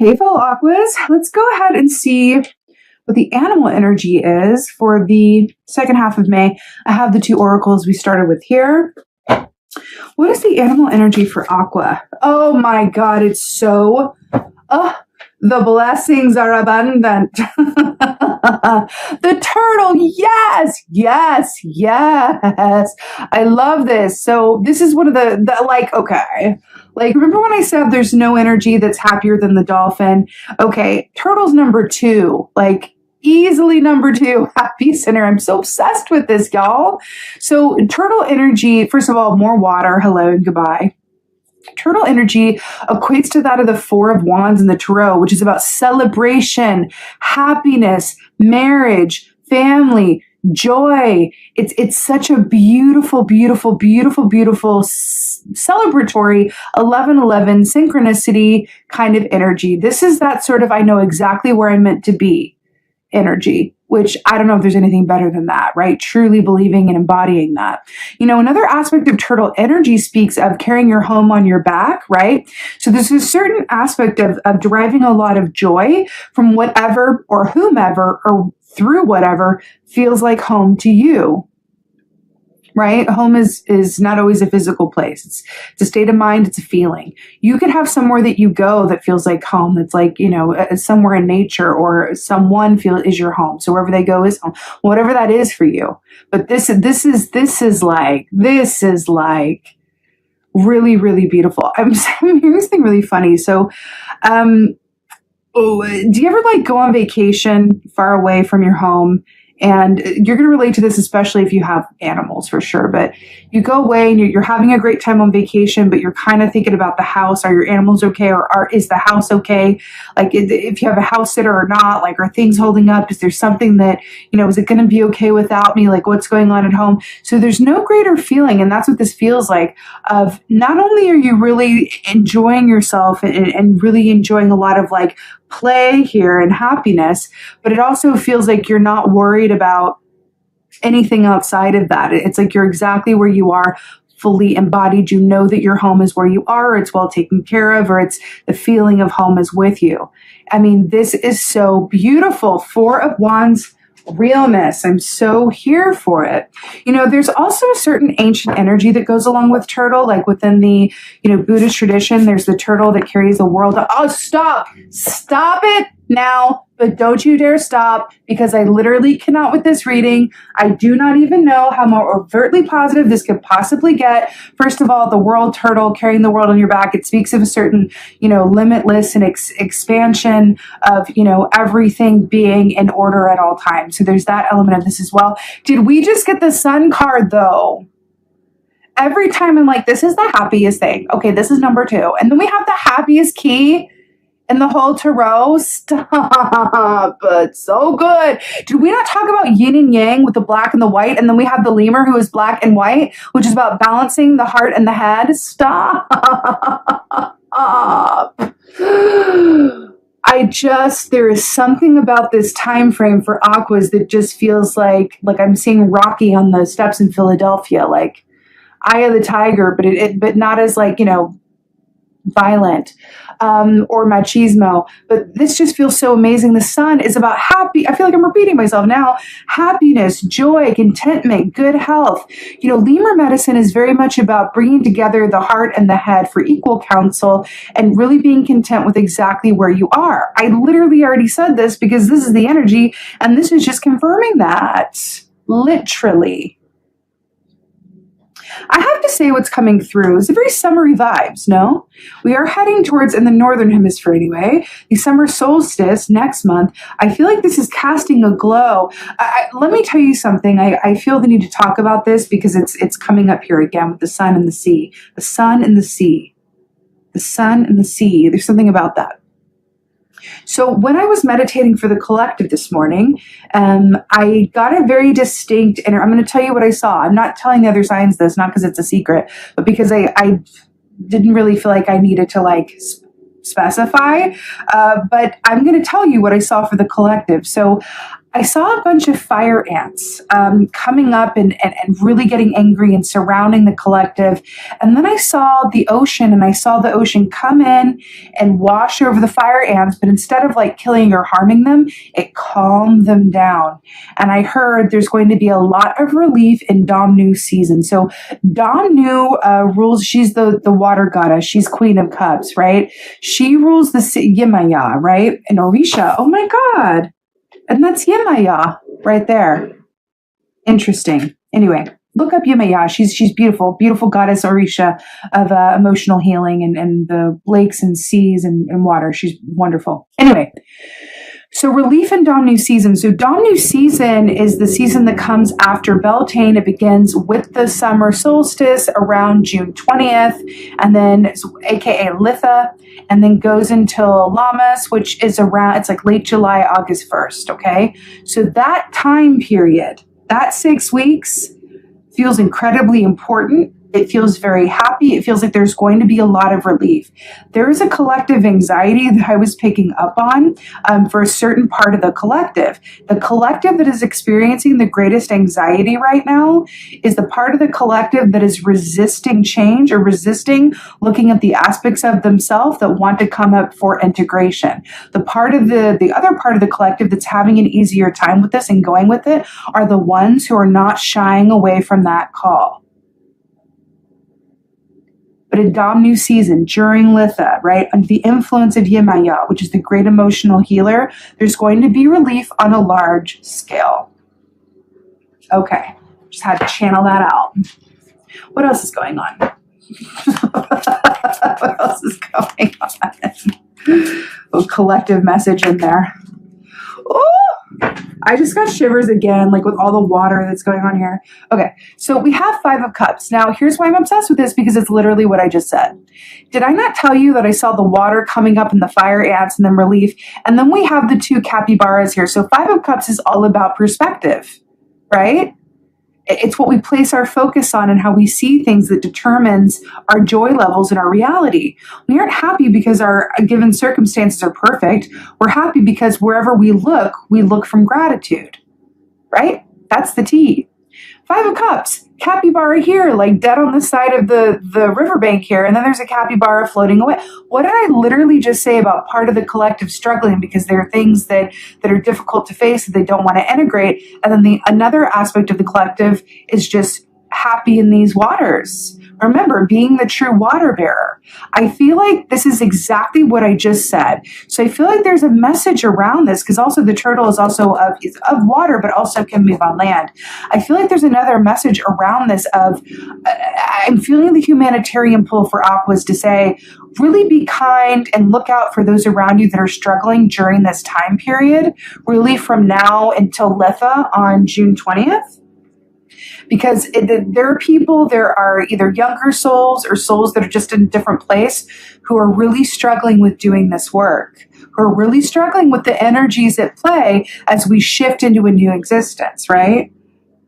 Hey, fellow Aquas, let's go ahead and see what the animal energy is for the second half of May. I have the two oracles we started with here. What is the animal energy for Aqua? Oh my God, it's so, the blessings are abundant. The turtle, yes, yes, yes. I love this. So this is one of the okay. Like, remember when I said there's no energy that's happier than the dolphin? Okay, turtle's number 2. Like, easily number 2, happy center. I'm so obsessed with this, y'all. So turtle energy, first of all, more water. Hello and goodbye. Turtle energy equates to that of the 4 of Wands in the Tarot, which is about celebration, happiness, marriage, family, joy. It's such a beautiful, beautiful, beautiful, beautiful celebratory 11/11 synchronicity kind of energy. This is that sort of I know exactly where I'm meant to be energy, which I don't know if there's anything better than that, right? Truly believing and embodying that. You know, another aspect of turtle energy speaks of carrying your home on your back, right? So there's a certain aspect of deriving a lot of joy from whatever or whomever or through whatever feels like home to you. Right? Home is not always a physical place. It's a state of mind. It's a feeling. You could have somewhere that you go that feels like home. That's like, you know, somewhere in nature or someone is your home. So wherever they go is home, whatever that is for you. But this is like really, really beautiful. I'm hearing something really funny. So, do you ever like go on vacation far away from your home? And you're going to relate to this, especially if you have animals for sure. But you go away and you're having a great time on vacation, but you're kind of thinking about the house. Are your animals okay? Or is the house okay? Like if you have a house sitter or not, like are things holding up? Is there something that, you know, is it going to be okay without me? Like what's going on at home? So there's no greater feeling. And that's what this feels like of not only are you really enjoying yourself and really enjoying a lot of like play here and happiness, but it also feels like you're not worried about anything outside of that. It's like you're exactly where you are, fully embodied. You know that your home is where you are, or it's well taken care of, or it's the feeling of home is with you. I mean, this is so beautiful. 4 of Wands realness. I'm so here for it. You know, there's also a certain ancient energy that goes along with turtle, like within the, you know, Buddhist tradition, there's the turtle that carries the world. Oh, stop it now, but don't you dare stop, because I literally cannot with this reading. I do not even know how more overtly positive this could possibly get. First of all, the world turtle carrying the world on your back, it speaks of a certain, you know, limitless and expansion of, you know, everything being in order at all times. So there's that element of this as well. Did we just get the sun card though? Every time I'm like, this is the happiest thing. Okay, this is number 2. And then we have the happiest key in the whole tarot. Stop. It's so good. Did we not talk about yin and yang with the black and the white? And then we have the lemur who is black and white, which is about balancing the heart and the head. Stop. There is something about this time frame for Aquas that just feels like I'm seeing Rocky on the steps in Philadelphia, like Eye of the Tiger, but not as like, you know, violent or machismo, but this just feels so amazing. The sun is about happy. I feel like I'm repeating myself now. Happiness, joy, contentment, good health. You know, lemur medicine is very much about bringing together the heart and the head for equal counsel and really being content with exactly where you are. I literally already said this because this is the energy, and this is just confirming that. Literally. I have to say what's coming through is a very summery vibes, no? We are heading towards, in the Northern Hemisphere anyway, the summer solstice next month. I feel like this is casting a glow. Let me tell you something. I feel the need to talk about this because it's coming up here again with the sun and the sea. The sun and the sea. The sun and the sea. There's something about that. So when I was meditating for the collective this morning, I got a very distinct, and I'm going to tell you what I saw. I'm not telling the other signs this, not because it's a secret, but because I didn't really feel like I needed to like specify. But I'm going to tell you what I saw for the collective. So I saw a bunch of fire ants coming up and really getting angry and surrounding the collective. And then I saw the ocean, and I saw the ocean come in and wash over the fire ants. But instead of like killing or harming them, it calmed them down. And I heard there's going to be a lot of relief in Domnu season. So Domnu rules, she's the water goddess. She's Queen of Cups, right? She rules the Yemaya, right? And Orisha, oh my God. And that's Yemaya right there. Interesting. Anyway, look up Yemaya. She's beautiful, beautiful goddess Orisha of emotional healing and the lakes and seas and water. She's wonderful. Anyway, so relief in Domnu season. So Domnu season is the season that comes after Beltane. It begins with the summer solstice around June 20th, and then aka Litha, and then goes until Lammas, which is around, it's like late July, August 1st, okay? So that time period, that 6 weeks feels incredibly important. It feels very happy. It feels like there's going to be a lot of relief. There is a collective anxiety that I was picking up on for a certain part of the collective. The collective that is experiencing the greatest anxiety right now is the part of the collective that is resisting change or resisting looking at the aspects of themselves that want to come up for integration. The part of the other part of the collective that's having an easier time with this and going with it are the ones who are not shying away from that call. But in Domnu season, during Litha, right, under the influence of Yemaya, which is the great emotional healer, there's going to be relief on a large scale. Okay, just had to channel that out. What else is going on? What else is going on? A collective message in there. Oh, I just got shivers again, like with all the water that's going on here. Okay, so we have 5 of Cups. Now, here's why I'm obsessed with this, because it's literally what I just said. Did I not tell you that I saw the water coming up and the fire ants and then relief? And then we have the 2 capybaras here. So 5 of Cups is all about perspective, right? It's what we place our focus on and how we see things that determines our joy levels in our reality. We aren't happy because our given circumstances are perfect. We're happy because wherever we look from gratitude, right? That's the T. 5 of Cups, capybara here, like dead on the side of the riverbank here, and then there's a capybara floating away. What did I literally just say about part of the collective struggling because there are things that are difficult to face that they don't want to integrate, and then another aspect of the collective is just happy in these waters. Remember, being the true water bearer. I feel like this is exactly what I just said. So I feel like there's a message around this, because also the turtle is also of water, but also can move on land. I feel like there's another message around this of, I'm feeling the humanitarian pull for aquas to say, really be kind and look out for those around you that are struggling during this time period, really from now until Litha on June 20th. Because there are people, there are either younger souls or souls that are just in a different place who are really struggling with doing this work, who are really struggling with the energies at play as we shift into a new existence, right?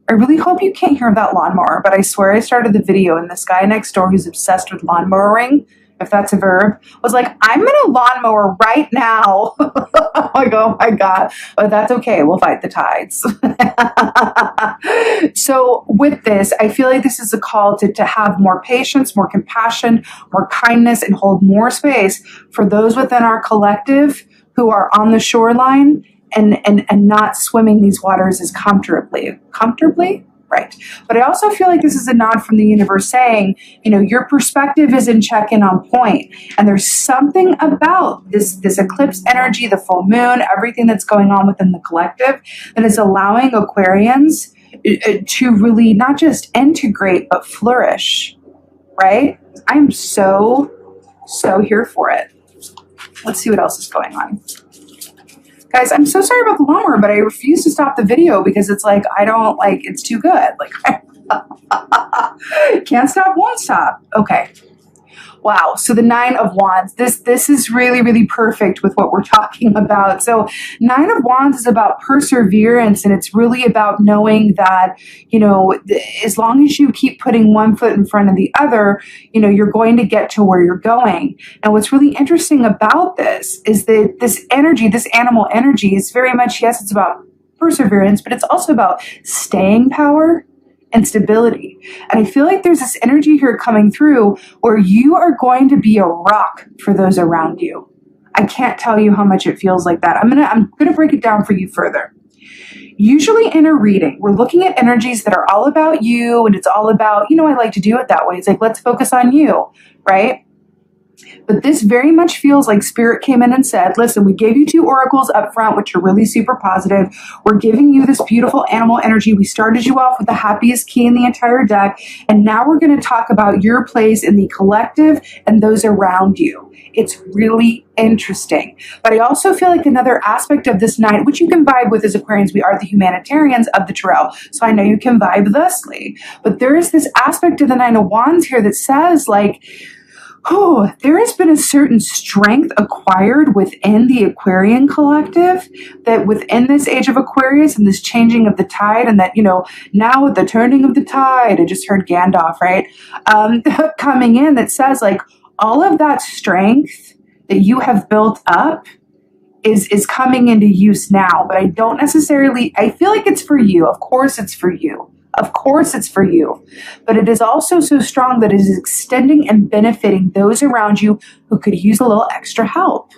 I really hope you can't hear that lawnmower, but I swear I started the video and this guy next door who's obsessed with lawnmowering, if that's a verb, was like, I'm in a lawnmower right now. I'm like, oh my God, but that's okay. We'll fight the tides. So with this, I feel like this is a call to have more patience, more compassion, more kindness, and hold more space for those within our collective who are on the shoreline and not swimming these waters as comfortably. Comfortably? Right. But I also feel like this is a nod from the universe saying, you know, your perspective is in check and on point. And there's something about this eclipse energy, the full moon, everything that's going on within the collective that is allowing Aquarians to really not just integrate, but flourish. Right? I'm so here for it. Let's see what else is going on. Guys, I'm so sorry about the lawnmower, but I refuse to stop the video because it's like, it's too good. Like, can't stop, won't stop. Okay. Wow. So the 9 of Wands, this is really, really perfect with what we're talking about. So 9 of Wands is about perseverance, and it's really about knowing that, you know, as long as you keep putting one foot in front of the other, you know, you're going to get to where you're going. And what's really interesting about this is that this energy, this animal energy is very much, yes, it's about perseverance, but it's also about staying power and stability. And I feel like there's this energy here coming through where you are going to be a rock for those around you. I can't tell you how much it feels like that. I'm gonna break it down for you further. Usually in a reading, we're looking at energies that are all about you, and it's all about, I like to do it that way. It's like, let's focus on you, right? But this very much feels like Spirit came in and said, listen, we gave you 2 oracles up front, which are really super positive. We're giving you this beautiful animal energy. We started you off with the happiest key in the entire deck. And now we're going to talk about your place in the collective and those around you. It's really interesting. But I also feel like another aspect of this night, which you can vibe with as Aquarians, we are the humanitarians of the tarot. So I know you can vibe thusly. But there is this aspect of the Nine of Wands here that says, like, there has been a certain strength acquired within the Aquarian collective, that within this age of Aquarius and this changing of the tide, and that, now with the turning of the tide, I just heard Gandalf, right? Coming in, that says, like, all of that strength that you have built up is coming into use now. But I feel like it's for you. Of course it's for you. Of course it's for you, but it is also so strong that it is extending and benefiting those around you who could use a little extra help.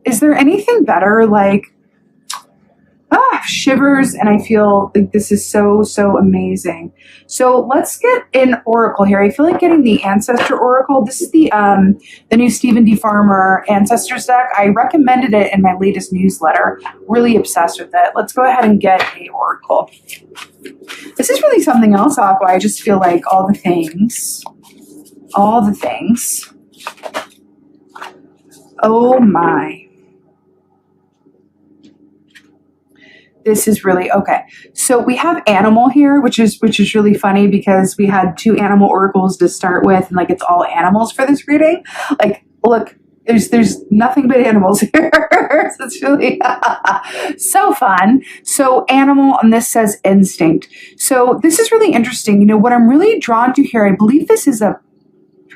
Is there anything better? Like, shivers, and I feel like this is so, so amazing. So let's get an oracle here. I feel like getting the Ancestor Oracle. This is the new Stephen D. Farmer Ancestors deck. I recommended it in my latest newsletter. Really obsessed with it. Let's go ahead and get a oracle. This is really something else, Aqua. I just feel like all the things. Oh my. This is really okay. So we have animal here, which is really funny because we had 2 animal oracles to start with, and like it's all animals for this reading. Like, look, there's nothing but animals here. So it's really so fun. So animal, and this says instinct. So this is really interesting. What I'm really drawn to here, I believe this is a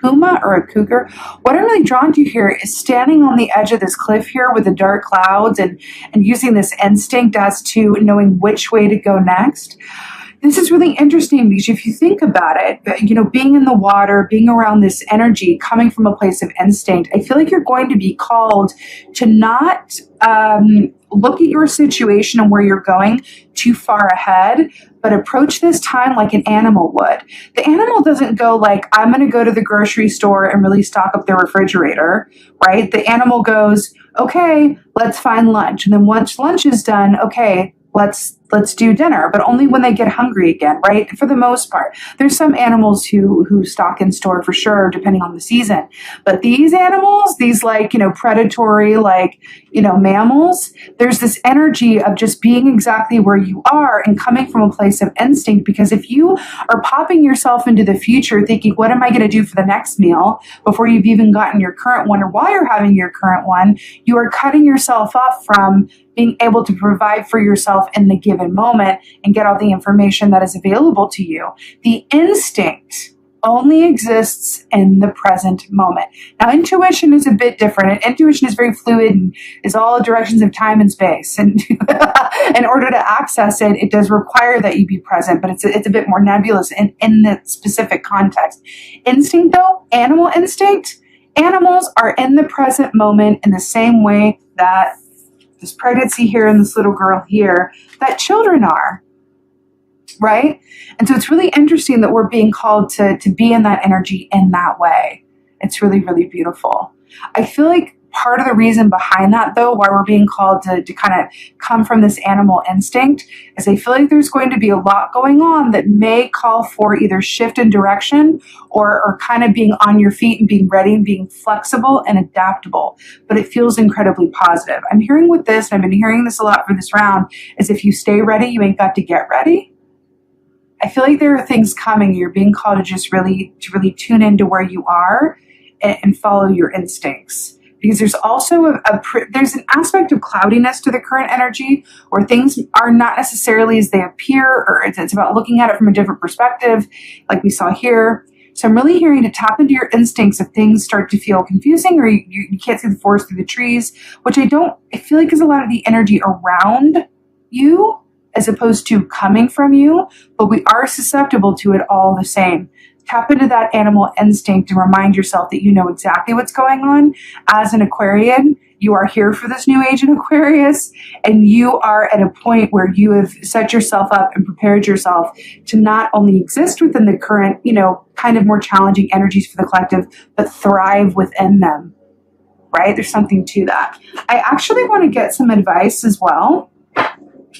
puma or a cougar. What I'm really drawn to here is standing on the edge of this cliff here with the dark clouds and using this instinct as to knowing which way to go next. This is really interesting because if you think about it, being in the water, being around this energy coming from a place of instinct, I feel like you're going to be called to not look at your situation and where you're going too far ahead, but approach this time like an animal would. The animal doesn't go like, I'm going to go to the grocery store and really stock up their refrigerator, right? The animal goes, okay, let's find lunch. And then once lunch is done, okay, let's do dinner, but only when they get hungry again, right? For the most part. There's some animals who stock in store for sure, depending on the season. But these animals, these predatory, mammals, there's this energy of just being exactly where you are and coming from a place of instinct. Because if you are popping yourself into the future thinking, what am I going to do for the next meal before you've even gotten your current one, or while you're having your current one, you are cutting yourself off from being able to provide for yourself in the given moment and get all the information that is available to you. The instinct only exists in the present moment. Now, intuition is a bit different. Intuition is very fluid and is all directions of time and space. And in order to access it, it does require that you be present, but it's a bit more nebulous in the specific context. Instinct, though, animal instinct, animals are in the present moment in the same way that this pregnancy here and this little girl here, that children are, right? And so it's really interesting that we're being called to be in that energy in that way. It's really, really beautiful. I feel like part of the reason behind that, though, why we're being called to kind of come from this animal instinct, is I feel like there's going to be a lot going on that may call for either shift in direction or kind of being on your feet and being ready and being flexible and adaptable. But it feels incredibly positive. I'm hearing with this, and I've been hearing this a lot for this round, is if you stay ready, you ain't got to get ready. I feel like there are things coming. You're being called to just really tune into where you are and follow your instincts. Because there's also there's an aspect of cloudiness to the current energy where things are not necessarily as they appear, or it's about looking at it from a different perspective, like we saw here. So I'm really hearing to tap into your instincts if things start to feel confusing or you can't see the forest through the trees, which I feel like is a lot of the energy around you as opposed to coming from you, but we are susceptible to it all the same. Tap into that animal instinct and remind yourself that you know exactly what's going on. As an Aquarian, you are here for this new age in Aquarius, and you are at a point where you have set yourself up and prepared yourself to not only exist within the current, kind of more challenging energies for the collective, but thrive within them, right? There's something to that. I actually want to get some advice as well.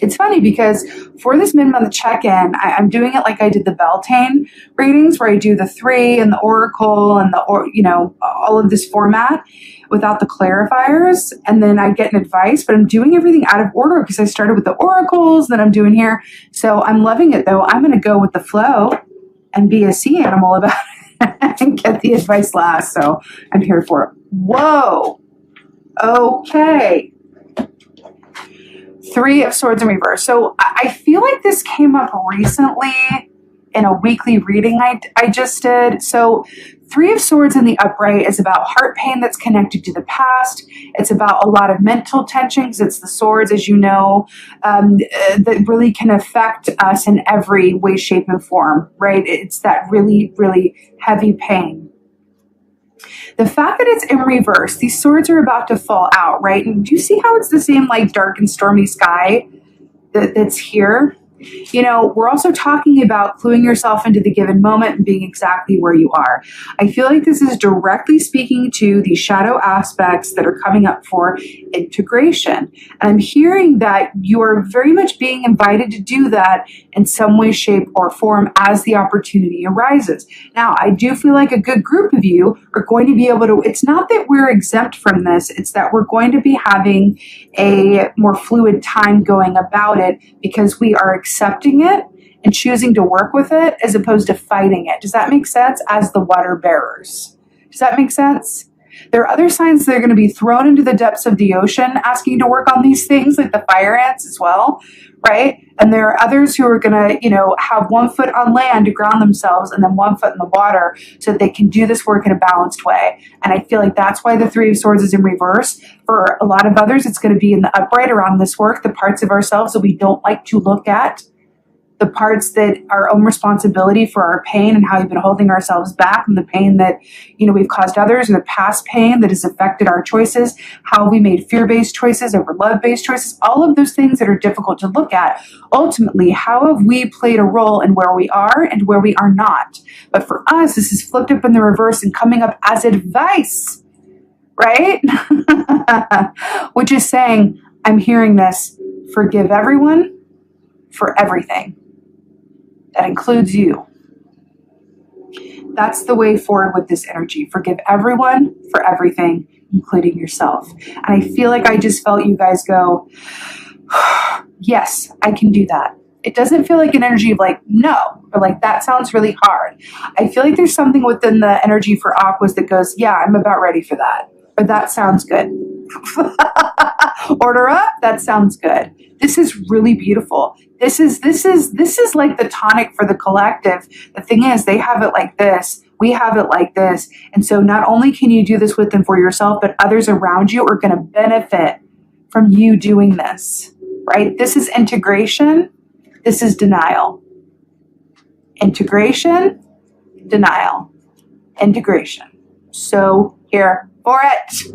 It's funny because for this mid-month check-in, I'm doing it like I did the Beltane readings, where I do the 3 and the Oracle and all of this format without the clarifiers, and then I get an advice, but I'm doing everything out of order because I started with the oracles that I'm doing here. So I'm loving it, though. I'm going to go with the flow and be a sea animal about it and get the advice last. So I'm here for it. Whoa. Okay. 3 of Swords in reverse. So I feel like this came up recently in a weekly reading I just did. So 3 of Swords in the upright is about heart pain that's connected to the past. It's about a lot of mental tension because it's the swords, as you know, that really can affect us in every way, shape, and form, right? It's that really, really heavy pain. The fact that it's in reverse, these swords are about to fall out, right? And do you see how it's the same like dark and stormy sky that's here? We're also talking about cluing yourself into the given moment and being exactly where you are. I feel like this is directly speaking to the shadow aspects that are coming up for integration. And I'm hearing that you are very much being invited to do that in some way, shape, or form as the opportunity arises. Now, I do feel like a good group of you are going to be able to, it's not that we're exempt from this, it's that we're going to be having a more fluid time going about it because we are accepting it and choosing to work with it as opposed to fighting it. Does that make sense? As the water bearers. Does that make sense? There are other signs that are going to be thrown into the depths of the ocean asking to work on these things, like the fire ants as well, right? And there are others who are going to, have 1 foot on land to ground themselves and then 1 foot in the water so that they can do this work in a balanced way. And I feel like that's why the 3 of Swords is in reverse. For a lot of others, it's going to be in the upright around this work, the parts of ourselves that we don't like to look at, the parts that are our own responsibility for our pain and how we've been holding ourselves back, and the pain that, we've caused others, and the past pain that has affected our choices, how we made fear-based choices over love-based choices, all of those things that are difficult to look at. Ultimately, how have we played a role in where we are and where we are not? But for us, this is flipped up in the reverse and coming up as advice, right? Which is saying, I'm hearing this, forgive everyone for everything. That includes you. That's the way forward with this energy. Forgive everyone for everything, including yourself. And I feel like I just felt you guys go, yes, I can do that. It doesn't feel like an energy of like, no, or like, that sounds really hard. I feel like there's something within the energy for Aquas that goes, yeah, I'm about ready for that. Or that sounds good. Order up, that sounds good. This is really beautiful. This is like the tonic for the collective. The thing is, they have it like this. We have it like this. And so not only can you do this with and for yourself, but others around you are going to benefit from you doing this, right? This is integration. This is denial. Integration, denial, integration. So here for it.